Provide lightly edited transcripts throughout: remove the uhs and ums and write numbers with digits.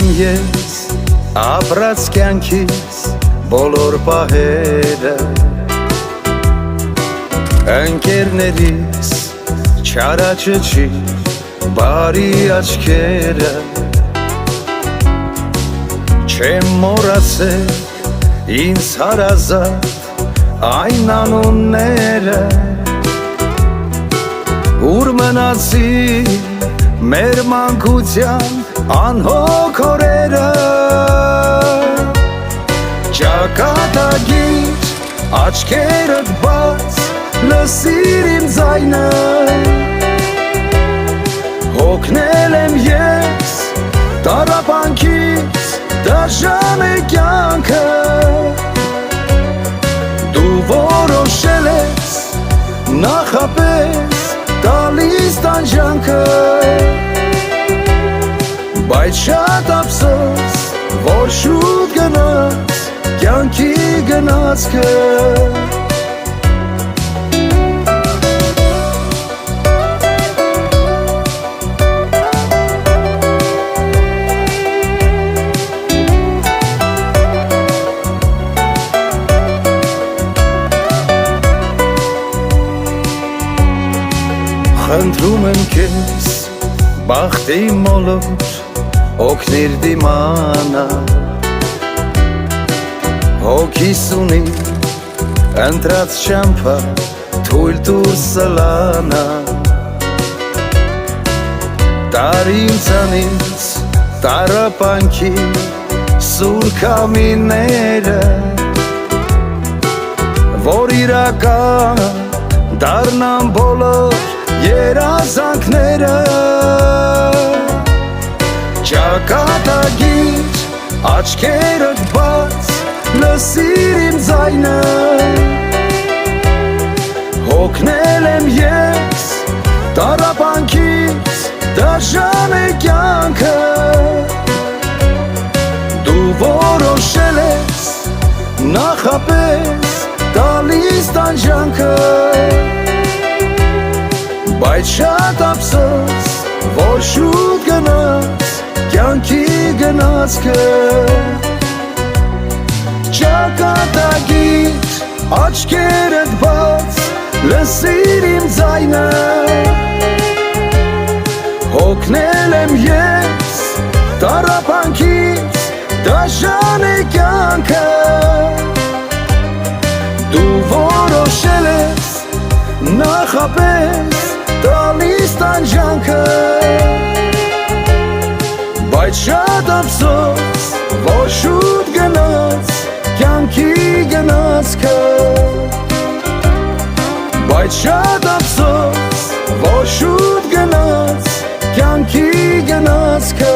եմ ես ապրած կյանքիս բոլոր պահերը ընկերներիս չարաճճի բարի աչքերը չեմ մոռացել ինձ հարազատ այն անունները ուր մնացին մեր մանկության անհոգ օրերը ճակատագիր աչքերդ բաց լսիր իմ ձայնը հոգնել եմ ես տառապանքից դաժան է կյանքը դու որոշել ես նախապես տալիս տանջանքը բայց շատ ափսոս որ շուտ գնաց կյանքի գնացքը խնդրում եմ քեզ բախտի մոլոր օգնիր դիմանա հոգիս ունի ընտրած չամփա թույլ տուր սլանա տարի ինձանից տառապանքի սուր քամիները որ իրական դառնան բոլոր երազանքները ճակատագիր աչքերդ բաց լսիր իմ ձայնը հոգնել եմ ես տառապանքից դաժան է կյանքը դու որոշել ես նախապես տալիս տանջանքը բայց շատ ափսոս որ շուտ գնաց կյանքի գնացքը ճակատագիր աչքերդ բաց լսիր իմ ձայնը հոգնել եմ ես տառապանքից դաժան է կյանքը դու որոշել ես նախապես տալիս տանջանքը բայց շատ ափսոս որ շուտ գնաց կյանքի գնացքը բայց շատ ափսոս որ շուտ գնաց կյանքի գնացքը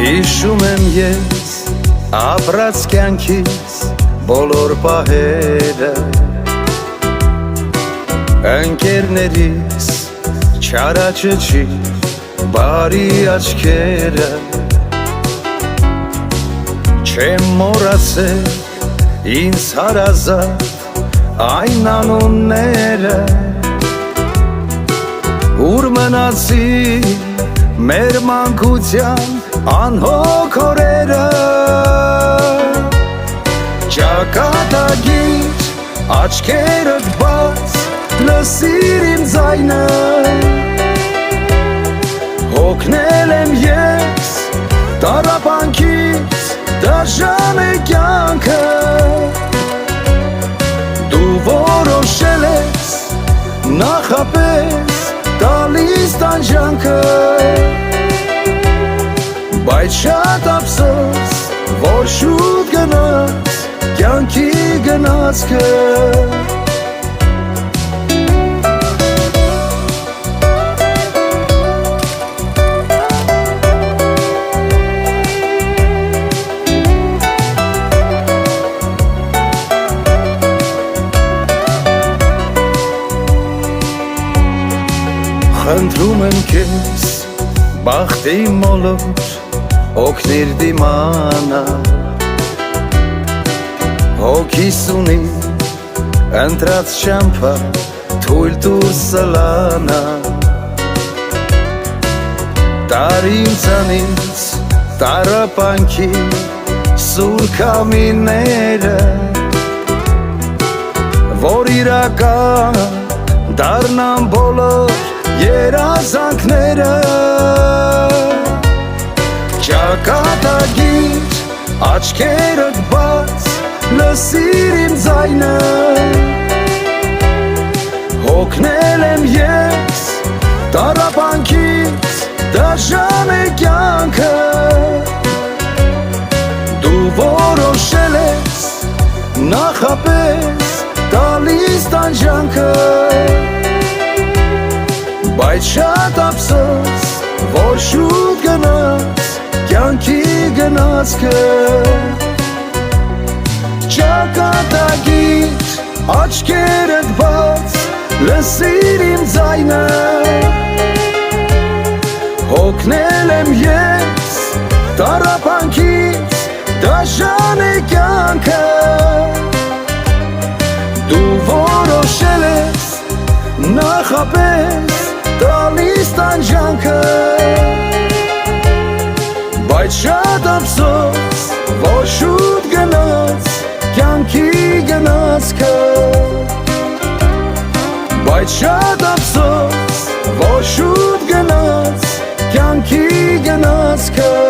Հիշում եմ ես ապրած կյանքիս բոլոր պահերը ընկերներիս չարաճճի բարի աչքերը չեմ մոռացել ինձ հարազատ այն անունները ուր մնացին մեր մանկության անհոգ օրերը ճակատագիր աչքերդ բաց լսիր իմ ձայնը հոգնել եմ ես տառապանքից դաժան է կյանքը դու որոշել ես նախապես տալիս տանջանքը բայց շատ ափսոս որ շուտ գնաց կյանքի գնացքը Խնդրում եմ քեզ բախտի մոլոր օգնիր դիմանալ Հոգիս ունի ընտրած շամփա թույլ տուր սլանա Տարի ինձանից տարապանքի սուր կամիները Որ իրական դառնան բոլոր երազանքները Ճակատագիր աչքերդ բաց լսիր իմ ձայնը Հոգնել եմ ես տառապանքից դաժան է կյանքը Դու որոշել ես նախապես տալիս տանջանքը Բայց շատ ափսոս որ շուտ գնաց կյանքի գնացքը Ճակատագիր աչքերդ բաց լսիր իմ ձայնը Հոգնել եմ ես տառապանքից դաժան է կյանքը Դու որոշել ես նախապես տալիս տանջանքը Բայց շատ ափսոս որ շուտ գնաց կյանքի գնացքը Բայց շատ ափսոս որ շուտ գնաց կյանքի գնացքը